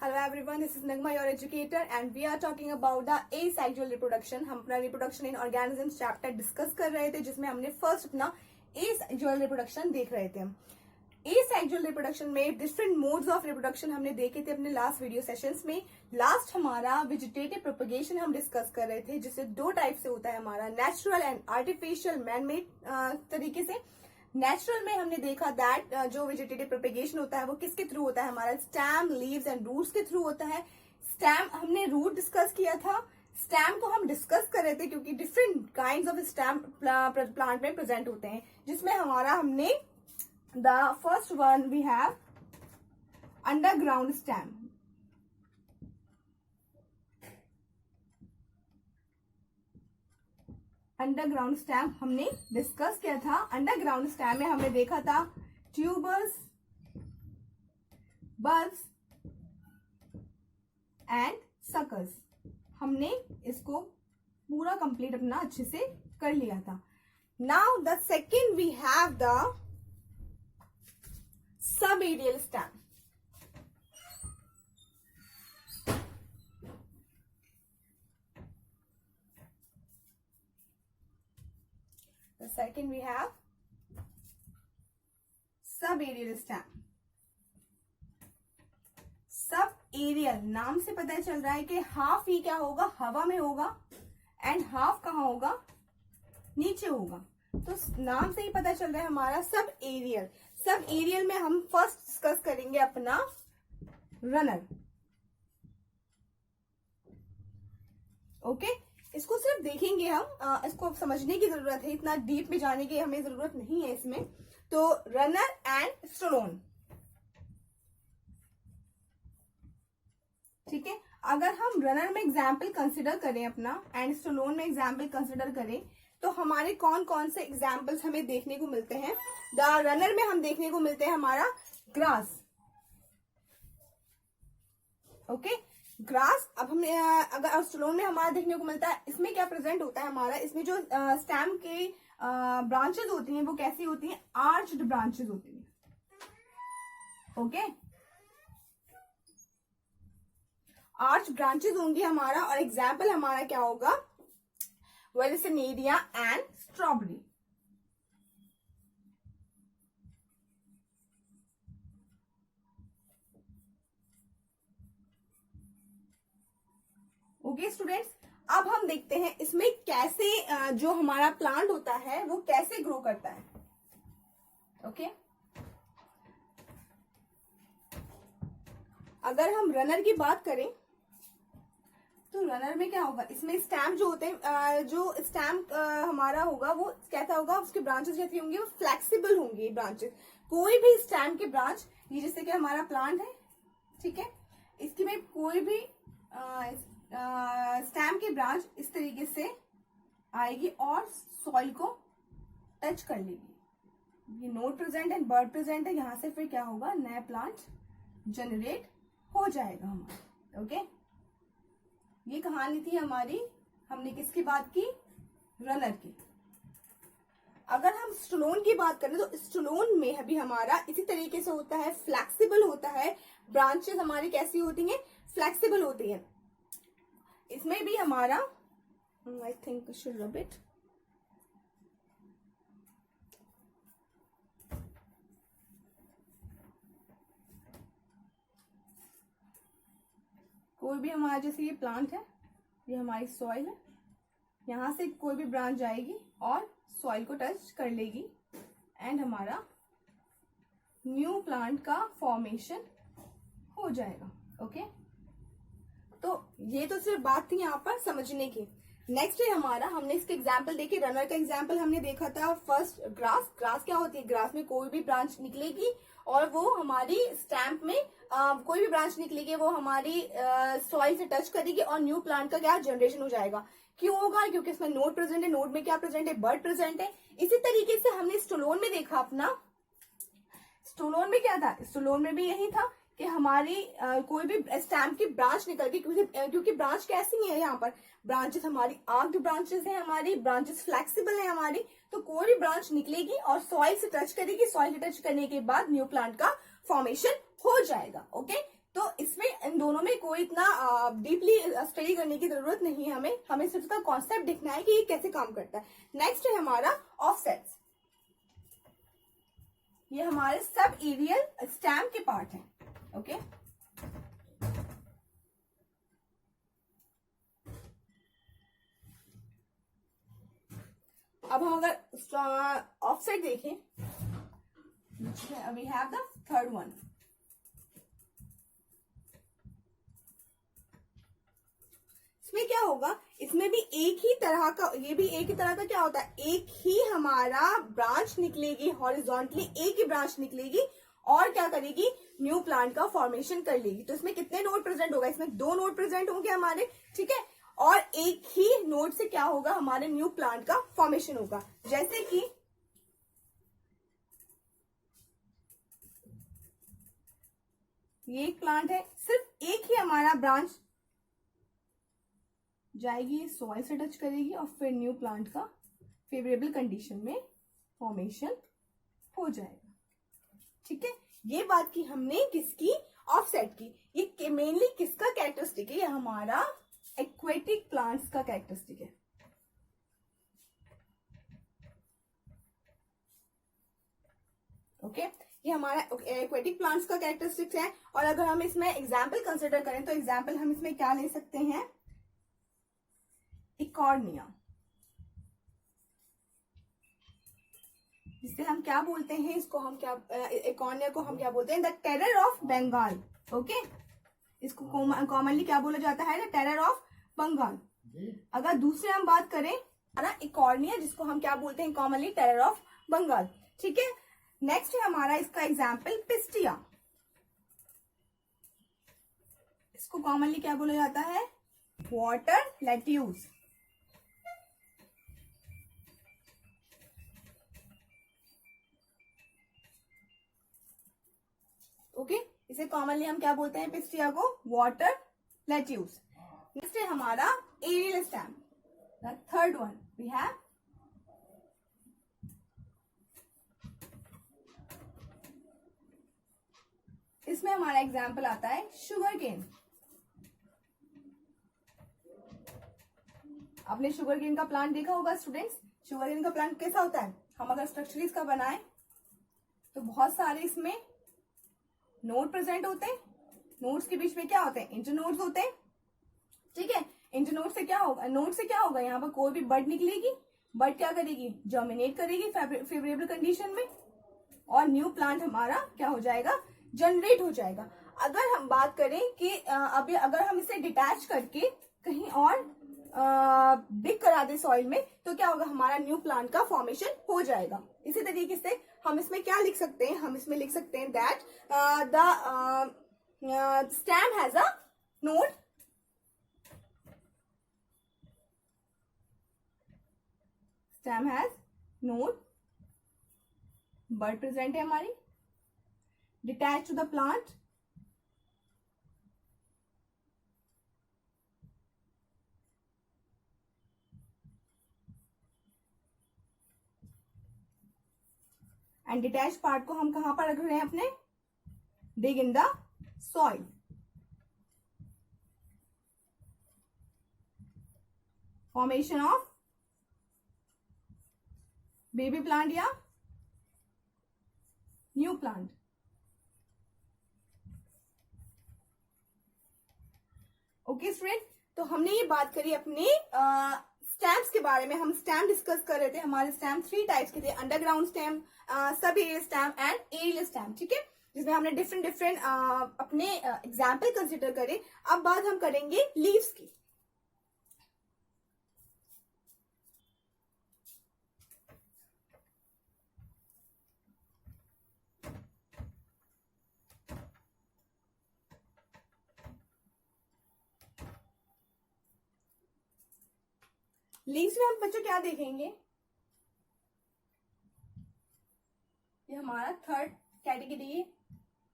Hello everyone, this is Nagma, your educator, and we are talking about the asexual reproduction. हम अपना reproduction in organisms chapter discuss कर रहे थे, जिसमें हमने first अपना asexual reproduction देख रहे थे. asexual reproduction में different modes of reproduction हमने देखे थे अपने last video sessions में. Last हमारा vegetative propagation हम discuss कर रहे थे, जिससे दो type से होता है हमारा natural and artificial man-made तरीके से. नेचुरल में हमने देखा दैट जो वेजिटेटिव प्रोपेगेशन होता है वो किसके थ्रू होता है, हमारा स्टेम, लीव्स एंड रूट्स के थ्रू होता है. स्टेम हमने रूट डिस्कस किया था. स्टेम को हम डिस्कस कर रहे थे क्योंकि different kinds of stem plant में प्रेजेंट होते हैं, जिसमें हमारा हमने the first one we have underground stem. Underground stem हमने डिस्कस किया था. अंडरग्राउंड स्टेम में हमने देखा था ट्यूबर्स, बल्ब्स एंड सकर्स. हमने इसको पूरा कंप्लीट अपना अच्छे से कर लिया था. Now the second we have the sub aerial stem. The second we have subaerial stem. subaerial नाम से पता चल रहा है कि हाफ ही क्या होगा, हवा में होगा, एंड हाफ कहाँ होगा, नीचे होगा. तो नाम से ही पता चल रहा है हमारा सब एरियल. सब एरियल में हम फर्स्ट डिस्कस करेंगे अपना रनर. ओके, इसको सिर्फ देखेंगे हम, इसको समझने की जरूरत है, इतना डीप में जाने की हमें जरूरत नहीं है इसमें. तो रनर एंड स्टोलोन, ठीक है. अगर हम रनर में एग्जाम्पल कंसिडर करें अपना एंड स्टोलोन में एग्जाम्पल कंसिडर करें तो हमारे कौन कौन से एग्जाम्पल्स हमें देखने को मिलते हैं. द रनर में हम देखने को मिलते हैं हमारा ग्रास. Okay, grass. अब हमने अगर स्टोलोन में हमारा देखने को मिलता है, इसमें क्या प्रेजेंट होता है हमारा, इसमें जो स्टेम के ब्रांचेस होती हैं वो कैसी होती हैं, आर्च्ड ब्रांचेस होती हैं. ओके, आर्च ब्रांचेस होंगी हमारा, और एग्जाम्पल हमारा क्या होगा, वेलिसिनेरिया एंड स्ट्रॉबेरी. ओके स्टूडेंट्स, अब हम देखते हैं इसमें कैसे जो हमारा प्लांट होता है वो कैसे ग्रो करता है. ओके, अगर हम रनर की बात करें तो रनर में क्या होगा, इसमें स्टेम जो होते हैं, जो स्टेम हमारा होगा वो कैसा होगा, उसके ब्रांचेस जैसी होंगी, वो फ्लेक्सिबल होंगी ब्रांचेस. कोई भी स्टेम के ब्रांच, ये जैसे कि हमारा प्लांट है, ठीक है, इसकी में कोई भी स्टेम की ब्रांच इस तरीके से आएगी और सॉइल को टच कर लेगी. ये नोड प्रेजेंट है, बर्ड प्रेजेंट है, यहां से फिर क्या होगा, नया प्लांट जनरेट हो जाएगा हमारा. ओके, ये कहानी थी हमारी, हमने किसकी बात की, रनर की. अगर हम स्टोलोन की बात करें तो स्टोलोन में अभी हमारा इसी तरीके से होता है, फ्लेक्सिबल होता है. ब्रांचेस हमारी कैसी होती हैं, फ्लेक्सिबल होती हैं. इसमें भी हमारा I think should rub it. कोई भी हमारा, जैसे ये प्लांट है, ये हमारी सॉइल है, यहां से कोई भी ब्रांच जाएगी और सॉइल को टच कर लेगी एंड हमारा न्यू प्लांट का फॉर्मेशन हो जाएगा. ओके, तो ये तो सिर्फ बात थी यहाँ पर समझने की. नेक्स्ट है हमारा, हमने इसके एग्जाम्पल देखे. रनर का एग्जाम्पल हमने देखा था फर्स्ट ग्रास. ग्रास क्या होती है, ग्रास में कोई भी ब्रांच निकलेगी और वो हमारी स्टैम्प में कोई भी ब्रांच निकलेगी, वो हमारी सॉइल से टच करेगी और न्यू प्लांट का क्या जनरेशन हो जाएगा. क्यों होगा, क्योंकि इसमें नोड प्रेजेंट है. नोड में क्या प्रेजेंट है, बर्ड प्रेजेंट है. इसी तरीके से हमने स्टोलोन में देखा अपना. स्टोलोन में क्या था, स्टोलोन में भी यही था कि हमारी कोई भी स्टेम की ब्रांच निकल गई, क्योंकि ब्रांच कैसी है, यहाँ पर ब्रांचेस हमारी आर्क्ड ब्रांचेस हैं, हमारी ब्रांचेस फ्लेक्सिबल है हमारी. तो कोई भी ब्रांच निकलेगी और सॉइल से टच करेगी, सॉइल से टच करने के बाद न्यू प्लांट का फॉर्मेशन हो जाएगा. ओके, तो इसमें इन दोनों में कोई इतना डीपली स्टडी करने की जरूरत नहीं है, हमें सिर्फ उसका कॉन्सेप्ट दिखना है कि ये कैसे काम करता है। नेक्स्ट है हमारा ऑफसेट्स। ये हमारे सब एरियल स्टैम्प के पार्ट हैं। ओके, अब हम अगर ऑफसेट देखें, we have the third one. इसमें क्या होगा, इसमें भी एक ही तरह का, ये भी एक ही तरह का क्या होता है, एक ही हमारा ब्रांच निकलेगी, हॉरिजॉन्टली एक ही ब्रांच निकलेगी और क्या करेगी, न्यू प्लांट का फॉर्मेशन कर लेगी। तो इसमें कितने नोड प्रेजेंट होगा, इसमें 2 नोड प्रेजेंट होंगे हमारे, ठीक है, और एक ही नोड से क्या होगा, हमारे न्यू प्लांट का फॉर्मेशन होगा। जैसे कि ये एक प्लांट है, सिर्फ एक ही हमारा ब्रांच जाएगी, सॉइल से टच करेगी और फिर न्यू प्लांट का फेवरेबल कंडीशन में फॉर्मेशन हो जाएगा। ठीक है, ये बात की हमने किसकी, ऑफसेट की। ये मेनली किसका कैरेक्टरिस्टिक है, ये हमारा एक्वेटिक प्लांट्स का कैरेक्टरिस्टिक है। ओके, ये हमारा एक्वेटिक प्लांट्स का कैरेक्टरिस्टिक है। और अगर हम इसमें एग्जाम्पल कंसिडर करें तो एग्जाम्पल हम इसमें क्या ले सकते हैं, इकॉर्निया, जिसे हम क्या बोलते हैं, इसको हम क्या, इकॉर्निया को हम क्या बोलते हैं, the terror of Bengal. Okay, इसको कॉमनली क्या बोला जाता है, द टेरर ऑफ बंगाल। अगर दूसरे हम बात करें, हमारा इकॉर्निया, जिसको हम क्या बोलते हैं, कॉमनली टेरर ऑफ बंगाल। ठीक है, नेक्स्ट है हमारा इसका एग्जाम्पल पिस्टिया, इसको कॉमनली क्या बोला जाता है, वाटर लेट्यूस। ओके, इसे कॉमनली हम क्या बोलते हैं, पिस्टिया को वाटर लेट्यूस। नेक्स्ट है हमारा aerial stem, the third one we have इसमें हमारा एग्जाम्पल आता है शुगर केन। आपने शुगर केन का प्लांट देखा होगा स्टूडेंट्स। शुगर केन का प्लांट कैसा होता है, हम अगर स्ट्रक्चर इसका बनाए तो बहुत सारे इसमें नोड प्रेजेंट होते हैं, नोड्स के बीच में क्या होते हैं, इंटरनोड्स होते हैं। ठीक है, इंटरनोड से क्या होगा, नोड से क्या होगा, यहाँ पर कोई भी बर्ड निकलेगी, बर्ड क्या करेगी, जर्मिनेट करेगी फेवरेबल कंडीशन में, और न्यू प्लांट हमारा क्या हो जाएगा, जनरेट हो जाएगा। अगर हम बात करें कि अभी अगर हम इसे डिटैच करके कहीं और डिग करा दे सॉइल में, तो क्या होगा, हमारा न्यू प्लांट का फॉर्मेशन हो जाएगा। इसी तरीके से हम इसमें क्या लिख सकते हैं, हम इसमें लिख सकते हैं that the stem has a node, stem has node, bud present है हमारी, detach to the plant, and detach part को हम कहां पर रख रहे हैं अपने, dig in the soil. Formation of baby plant या न्यू प्लांट। ओके स्टूडेंट, तो हमने ये बात करी अपने स्टैम्प्स के बारे में। हम स्टैम्प डिस्कस कर रहे थे, हमारे स्टैम्प 3 टाइप्स के थे, underground stem, sub aerial stem and aerial stem. ठीक है, जिसमें हमने डिफरेंट अपने एग्जाम्पल कंसिडर करे। अब बात हम करेंगे लीव्स की। लीव्स में हम बच्चों क्या देखेंगे, ये हमारा थर्ड कैटेगरी है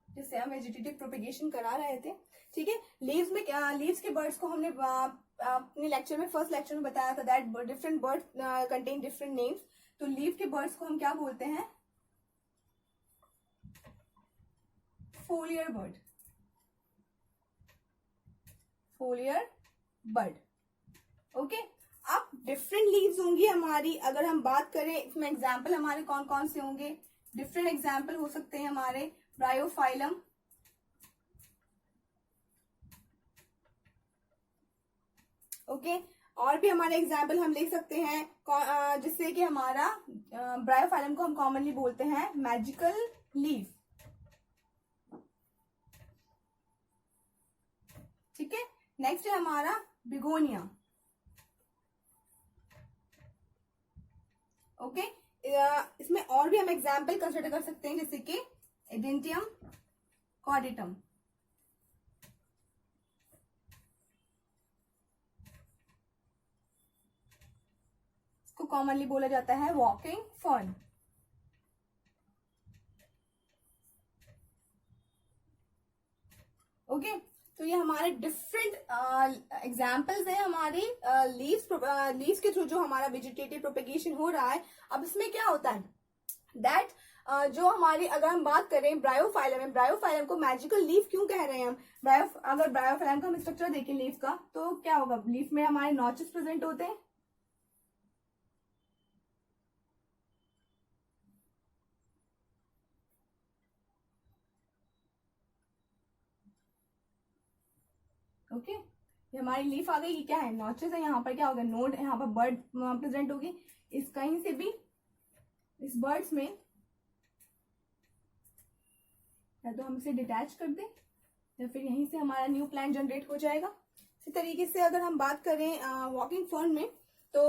जिससे हम वेजिटेटिव प्रोपेगेशन करा रहे थे। ठीक है, लीव्स में क्या, लीव्स के बर्ड्स को हमने अपने लेक्चर में, फर्स्ट लेक्चर में बताया था that different bird contain different names. तो लीव के बर्ड्स को हम क्या बोलते हैं, फोलियर बर्ड। फोलियर बड। ओके, अब डिफरेंट लीव्स होंगी हमारी। अगर हम बात करें इसमें एग्जाम्पल हमारे कौन कौन से होंगे, डिफरेंट एग्जाम्पल हो सकते हैं हमारे ब्रायोफाइलम, ओके और भी हमारे एग्जाम्पल हम लिख सकते हैं जिससे कि हमारा ब्रायोफाइलम को हम कॉमनली बोलते हैं मैजिकल लीव। ठीक है, नेक्स्ट है हमारा बिगोनिया। ओके, इसमें और भी हम एग्जाम्पल कंसिडर कर सकते हैं जैसे कि एडेंटियम कॉर्डेटम। इसको कॉमनली बोला जाता है वॉकिंग फर्न। ओके, तो ये हमारे डिफरेंट एग्जाम्पल्स हैं हमारे लीव्स के थ्रू जो हमारा वेजिटेटिव प्रोपेगेशन हो रहा है। अब इसमें क्या होता है दैट जो हमारी, अगर हम बात करें ब्रायोफाइलम है, ब्रायोफाइलम को मैजिकल लीफ क्यों कह रहे हैं हम? अगर ब्रायोफाइलम का हम स्ट्रक्चर देखें लीफ का, तो क्या होगा, लीफ में हमारे नॉचेस प्रेजेंट होते हैं। ओके, ये हमारी लीफ आ गई, ये क्या है, नॉचेस है। यहाँ पर क्या होगा, नोड, यहाँ पर बर्ड प्रेजेंट होगी। इस कहीं से भी इस बर्ड्स में या तो हम इसे डिटैच कर दें या फिर यहीं से हमारा न्यू प्लांट जनरेट हो जाएगा। इसी तरीके से अगर हम बात करें वॉकिंग फर्न में, तो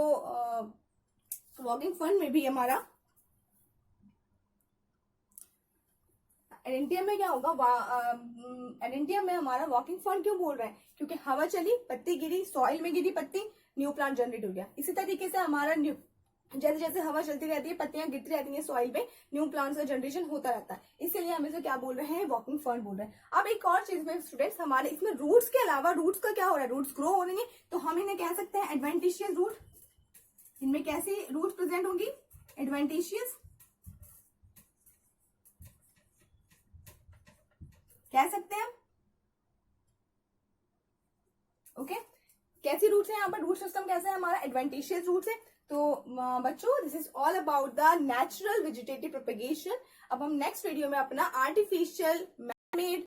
वॉकिंग फर्न में भी हमारा एडेंटियम में क्या होगा, एडेंटियम में हमारा वॉकिंग फर्न क्यों बोल रहे हैं, क्योंकि हवा चली, पत्ती गिरी, सॉइल में गिरी पत्ती, न्यू प्लांट जनरेट हो गया। इसी तरीके से हमारा न्यू, जैसे जैसे हवा चलती रहती है, पत्तियां गिरती रहती हैं सॉइल में, न्यू प्लांट्स का जनरेशन होता रहता है। इसलिए हम इसे क्या बोल रहे हैं, वॉकिंग फर्न बोल रहे हैं। अब एक और चीज में स्टूडेंट्स, हमारे इसमें रूट्स के अलावा, रूट्स का क्या हो रहा है, रूट्स ग्रो हो रही है, तो हम इन्हें कह सकते हैं एडवेंटिशियस रूट। इनमें कैसी रूट्स प्रेजेंट होंगी, एडवेंटिशियस कह सकते हैं हम। ओके, कैसी रूट्स है यहाँ पर, रूट सिस्टम कैसा है हमारा, एडवेंटिशियस रूट्स है। तो बच्चों, this is all about the natural vegetative propagation. अब हम नेक्स्ट वीडियो में अपना आर्टिफिशियल मैन मेड